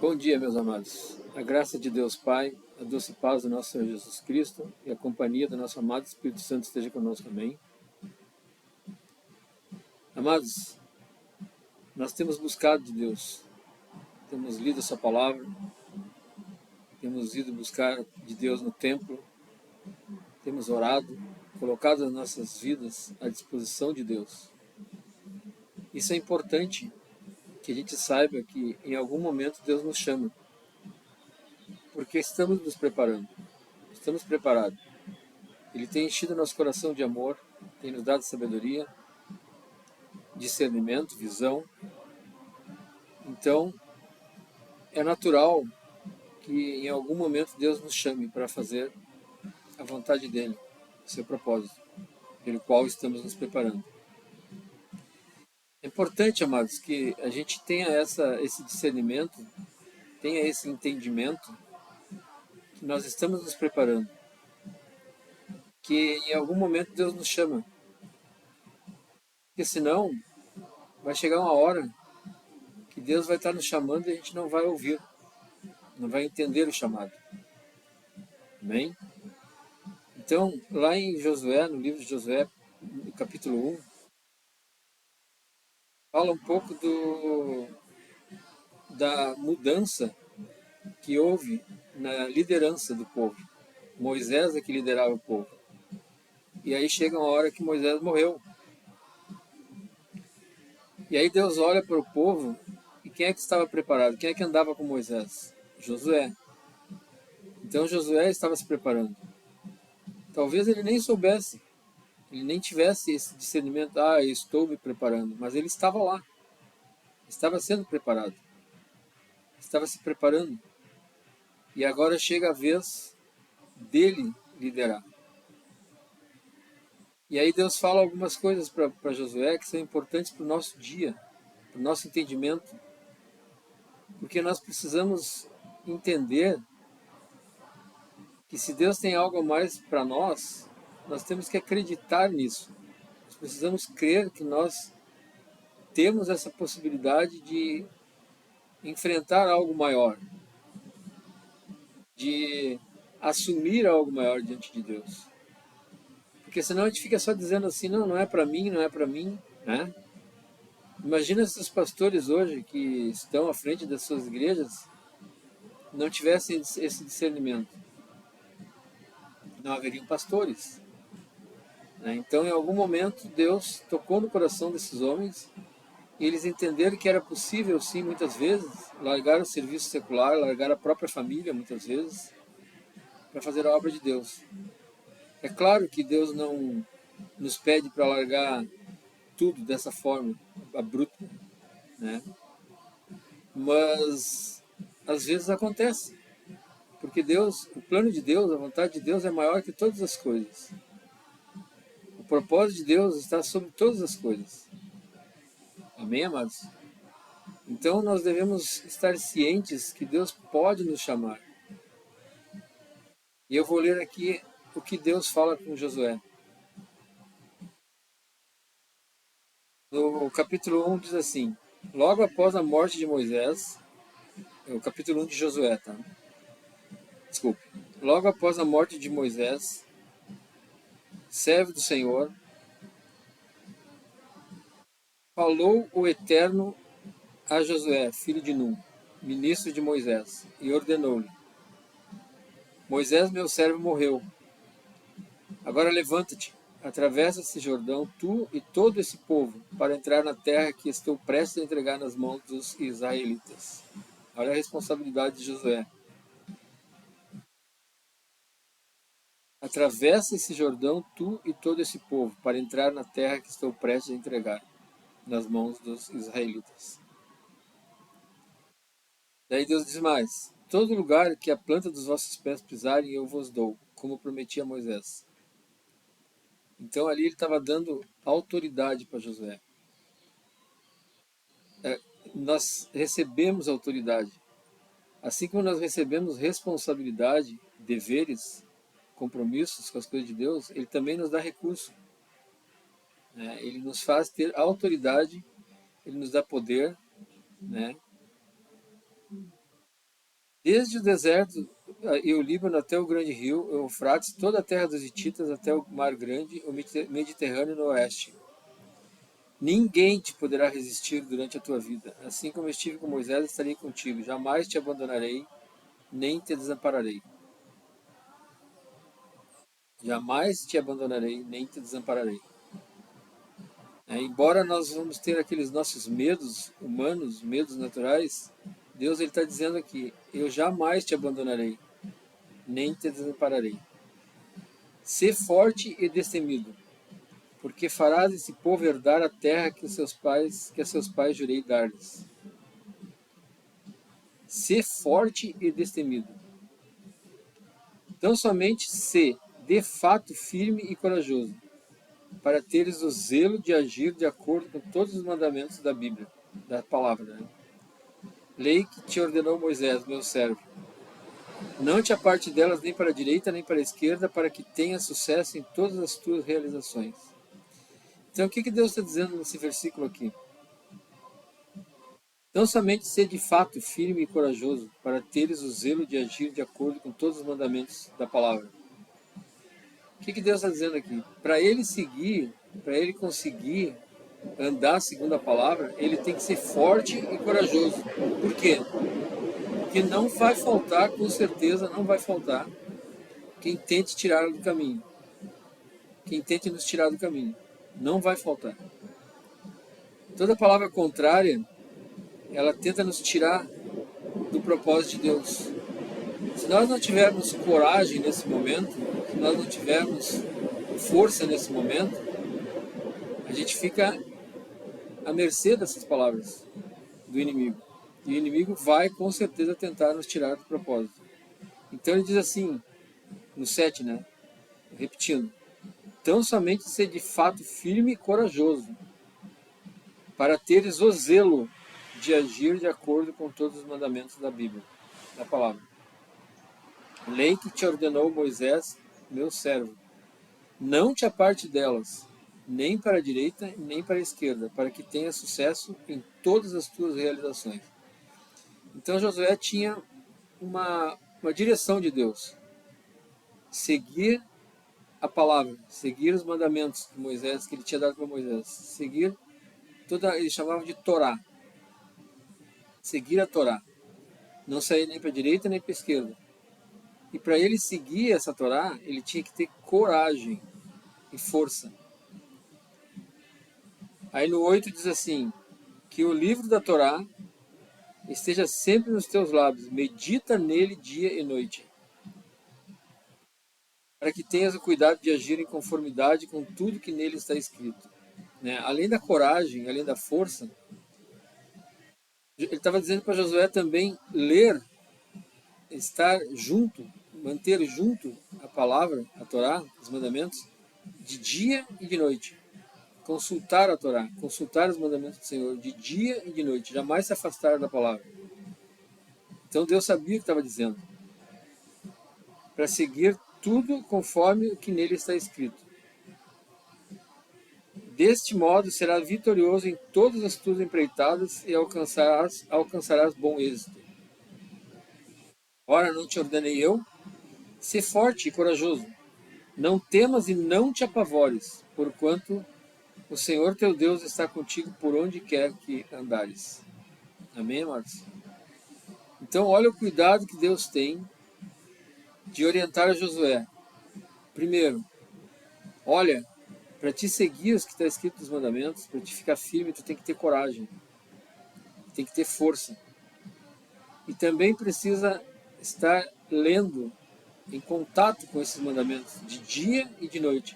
Bom dia, meus amados. A graça de Deus Pai, a doce paz do nosso Senhor Jesus Cristo e a companhia do nosso amado Espírito Santo esteja conosco. Amém. Amados, nós temos buscado de Deus, temos lido a sua palavra, temos ido buscar de Deus no templo, temos orado, colocado as nossas vidas à disposição de Deus. Isso é importante, que a gente saiba que em algum momento Deus nos chama, porque estamos nos preparando, estamos preparados. Ele tem enchido nosso coração de amor, tem nos dado sabedoria, discernimento, visão. Então, é natural que em algum momento Deus nos chame para fazer a vontade dele, o seu propósito, pelo qual estamos nos preparando. É importante, amados, que a gente tenha esse discernimento, tenha esse entendimento, que nós estamos nos preparando, que em algum momento Deus nos chama, porque senão vai chegar uma hora que Deus vai estar nos chamando e a gente não vai ouvir, não vai entender o chamado. Amém? Então, lá em Josué, no livro de Josué, no capítulo 1, fala um pouco da mudança que houve na liderança do povo. Moisés é que liderava o povo. E aí chega uma hora que Moisés morreu. E aí Deus olha para o povo, e quem é que estava preparado? Quem é que andava com Moisés? Josué. Então Josué estava se preparando. Talvez ele nem soubesse, ele nem tivesse esse discernimento, eu estou me preparando, mas ele estava lá, estava sendo preparado, estava se preparando. E agora chega a vez dele liderar. E aí Deus fala algumas coisas para Josué que são importantes para o nosso dia, para o nosso entendimento, porque nós precisamos entender que se Deus tem algo a mais para nós, nós temos que acreditar nisso. Nós precisamos crer que nós temos essa possibilidade de enfrentar algo maior, de assumir algo maior diante de Deus. Porque senão a gente fica só dizendo assim, não é para mim, não é para mim, né? Imagina se os pastores hoje que estão à frente das suas igrejas não tivessem esse discernimento. Não haveriam pastores, né? Então, em algum momento, Deus tocou no coração desses homens e eles entenderam que era possível, sim, muitas vezes, largar o serviço secular, largar a própria família, muitas vezes, para fazer a obra de Deus. É claro que Deus não nos pede para largar tudo dessa forma, abrupta, né? Mas às vezes acontece, porque Deus, o plano de Deus, a vontade de Deus é maior que todas as coisas. O propósito de Deus está sobre todas as coisas. Amém, amados? Então nós devemos estar cientes que Deus pode nos chamar. E eu vou ler aqui o que Deus fala com Josué. No capítulo 1 diz assim: logo após a morte de Moisés, é o capítulo 1 de Josué, tá? Desculpe. Logo após a morte de Moisés, servo do Senhor, falou o Eterno a Josué, filho de Num, ministro de Moisés, e ordenou-lhe: Moisés, meu servo, morreu. Agora levanta-te, atravessa esse Jordão, tu e todo esse povo, para entrar na terra que estou prestes a entregar nas mãos dos israelitas. Olha a responsabilidade de Josué. Atravessa esse Jordão, tu e todo esse povo, para entrar na terra que estou prestes a entregar nas mãos dos israelitas. Daí Deus diz mais: todo lugar que a planta dos vossos pés pisarem, eu vos dou, como prometi a Moisés. Então ali ele estava dando autoridade para Josué. Nós recebemos autoridade. Assim como nós recebemos responsabilidade, deveres, compromissos com as coisas de Deus, ele também nos dá recurso. Né? Ele nos faz ter autoridade, ele nos dá poder, né? Desde o deserto e o Líbano até o grande rio, o Eufrates, toda a terra dos Hititas até o Mar Grande, o Mediterrâneo no oeste. Ninguém te poderá resistir durante a tua vida. Assim como estive com Moisés, estarei contigo. Jamais te abandonarei, nem te desampararei. Jamais te abandonarei, nem te desampararei. Embora nós vamos ter aqueles nossos medos humanos, medos naturais, Deus está dizendo aqui, eu jamais te abandonarei, nem te desampararei. Sê forte e destemido, porque farás esse povo herdar a terra que a seus pais jurei dar-lhes. Sê forte e destemido. Então somente sê, de fato, firme e corajoso, para teres o zelo de agir de acordo com todos os mandamentos da Bíblia, da palavra, né? Lei que te ordenou Moisés, meu servo. Não te aparte delas nem para a direita nem para a esquerda, para que tenhas sucesso em todas as tuas realizações. Então o que Deus está dizendo nesse versículo aqui? Não somente ser de fato firme e corajoso, para teres o zelo de agir de acordo com todos os mandamentos da palavra. O que Deus está dizendo aqui? Para ele seguir, para ele conseguir andar segundo a palavra, ele tem que ser forte e corajoso. Por quê? Porque não vai faltar, com certeza, não vai faltar quem tente tirá-lo do caminho. Quem tente nos tirar do caminho. Não vai faltar. Toda palavra contrária, ela tenta nos tirar do propósito de Deus. Se nós não tivermos coragem nesse momento, se nós não tivermos força nesse momento, a gente fica à mercê dessas palavras do inimigo. E o inimigo vai com certeza tentar nos tirar do propósito. Então ele diz assim, no 7, né? Repetindo. Então somente ser de fato firme e corajoso, para teres o zelo de agir de acordo com todos os mandamentos da Bíblia, da palavra. Lei que te ordenou Moisés, meu servo. Não te aparte delas, nem para a direita, nem para a esquerda, para que tenha sucesso em todas as tuas realizações. Então Josué tinha uma direção de Deus. Seguir a palavra, seguir os mandamentos de Moisés, que ele tinha dado para Moisés. Seguir ele chamava de Torá. Seguir a Torá. Não sair nem para a direita nem para a esquerda. E para ele seguir essa Torá, ele tinha que ter coragem e força. Aí no 8 diz assim, que o livro da Torá esteja sempre nos teus lábios, medita nele dia e noite, para que tenhas o cuidado de agir em conformidade com tudo que nele está escrito. Né? Além da coragem, além da força, ele estava dizendo para Josué também ler, estar junto, manter junto a palavra, a Torá, os mandamentos, de dia e de noite. Consultar a Torá, consultar os mandamentos do Senhor de dia e de noite, jamais se afastar da palavra. Então Deus sabia o que estava dizendo, para seguir tudo conforme o que nele está escrito. Deste modo serás vitorioso em todas as tuas empreitadas e alcançarás bom êxito. Ora, não te ordenei eu? Sê forte e corajoso. Não temas e não te apavores, porquanto o Senhor teu Deus está contigo por onde quer que andares. Amém, amados? Então, olha o cuidado que Deus tem de orientar a Josué. Primeiro, olha, para te seguir os que está escrito nos mandamentos, para te ficar firme, tu tem que ter coragem, tem que ter força. E também precisa estar lendo, em contato com esses mandamentos, de dia e de noite.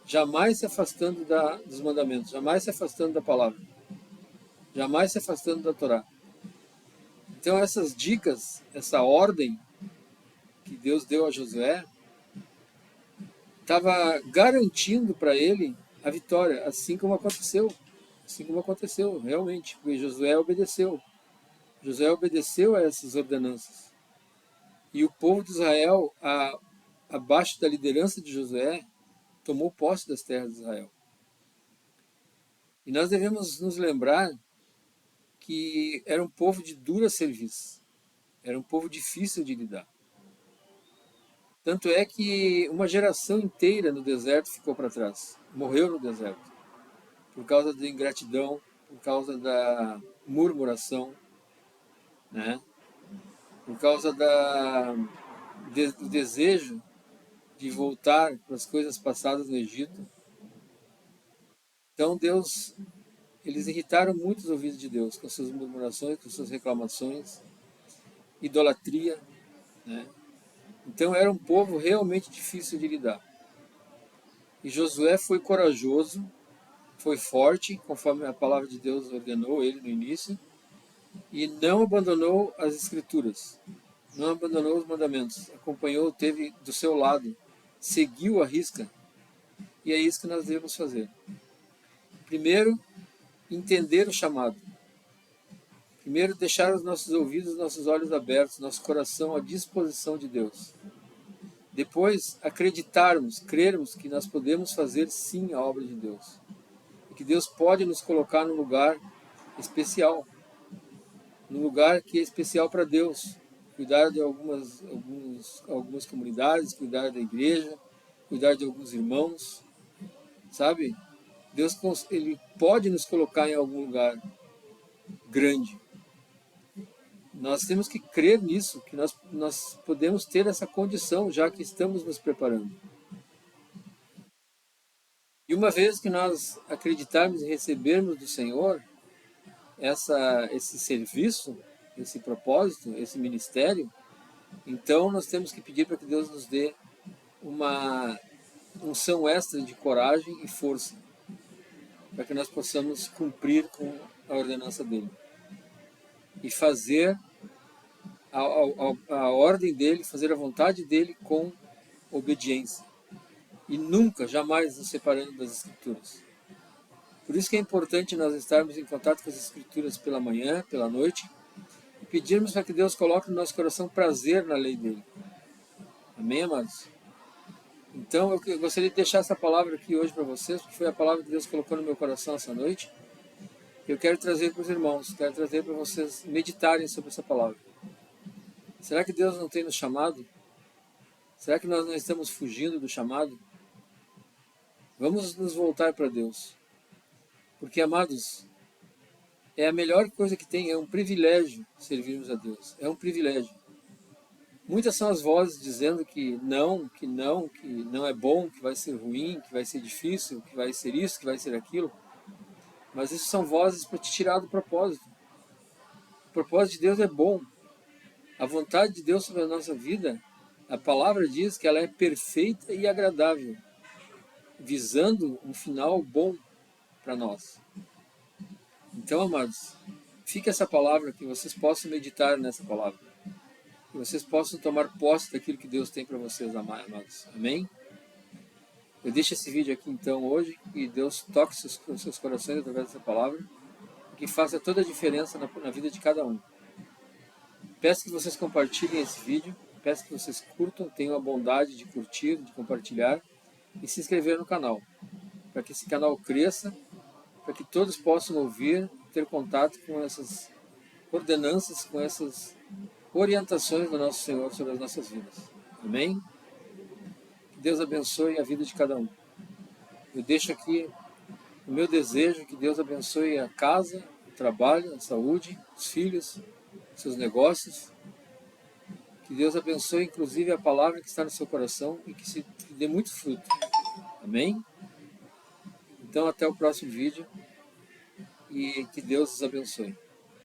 Jamais se afastando dos mandamentos, jamais se afastando da palavra, jamais se afastando da Torá. Então essas dicas, essa ordem que Deus deu a Josué, estava garantindo para ele a vitória, assim como aconteceu realmente, porque Josué obedeceu. Josué obedeceu a essas ordenanças. E o povo de Israel, abaixo da liderança de Josué, tomou posse das terras de Israel. E nós devemos nos lembrar que era um povo de dura serviço. Era um povo difícil de lidar. Tanto é que uma geração inteira no deserto ficou para trás, morreu no deserto, por causa da ingratidão, por causa da murmuração, né? Por causa do desejo de voltar para as coisas passadas no Egito. Então eles irritaram muito os ouvidos de Deus com suas murmurações, com suas reclamações, idolatria, né? Então era um povo realmente difícil de lidar. E Josué foi corajoso, foi forte, conforme a palavra de Deus ordenou ele no início, e não abandonou as escrituras, não abandonou os mandamentos, acompanhou, teve do seu lado, seguiu a risca, e é isso que nós devemos fazer. Primeiro, entender o chamado. Primeiro, deixar os nossos ouvidos, nossos olhos abertos, nosso coração à disposição de Deus. Depois, acreditarmos, crermos que nós podemos fazer sim a obra de Deus. E que Deus pode nos colocar num lugar especial. Num lugar que é especial para Deus. Cuidar de algumas comunidades, cuidar da igreja, cuidar de alguns irmãos. Sabe? Deus ele pode nos colocar em algum lugar grande. Nós temos que crer nisso, que nós podemos ter essa condição, já que estamos nos preparando. E uma vez que nós acreditarmos e recebermos do Senhor esse serviço, esse propósito, esse ministério, então nós temos que pedir para que Deus nos dê uma unção extra de coragem e força, para que nós possamos cumprir com a ordenança dele e fazer a ordem dele, fazer a vontade dele com obediência. E nunca, jamais nos separando das Escrituras. Por isso que é importante nós estarmos em contato com as Escrituras pela manhã, pela noite, e pedirmos para que Deus coloque no nosso coração prazer na lei dele. Amém, amados? Então eu gostaria de deixar essa palavra aqui hoje para vocês, porque foi a palavra que Deus colocou no meu coração essa noite. Eu quero trazer para os irmãos, quero trazer para vocês meditarem sobre essa palavra. Será que Deus não tem nos chamado? Será que nós não estamos fugindo do chamado? Vamos nos voltar para Deus. Porque, amados, é a melhor coisa que tem, é um privilégio servirmos a Deus. É um privilégio. Muitas são as vozes dizendo que não é bom, que vai ser ruim, que vai ser difícil, que vai ser isso, que vai ser aquilo. Mas isso são vozes para te tirar do propósito. O propósito de Deus é bom. A vontade de Deus sobre a nossa vida, a palavra diz que ela é perfeita e agradável, visando um final bom para nós. Então, amados, fica essa palavra, que vocês possam meditar nessa palavra, que vocês possam tomar posse daquilo que Deus tem para vocês, amados. Amém? Eu deixo esse vídeo aqui então hoje, e Deus toque seus corações através dessa palavra, que faça toda a diferença na vida de cada um. Peço que vocês compartilhem esse vídeo, peço que vocês curtam, tenham a bondade de curtir, de compartilhar e se inscrever no canal, para que esse canal cresça, para que todos possam ouvir, ter contato com essas ordenanças, com essas orientações do nosso Senhor sobre as nossas vidas. Amém? Que Deus abençoe a vida de cada um. Eu deixo aqui o meu desejo, que Deus abençoe a casa, o trabalho, a saúde, os filhos, seus negócios. Que Deus abençoe inclusive a palavra que está no seu coração e que dê muito fruto. Amém? Então até o próximo vídeo e que Deus os abençoe.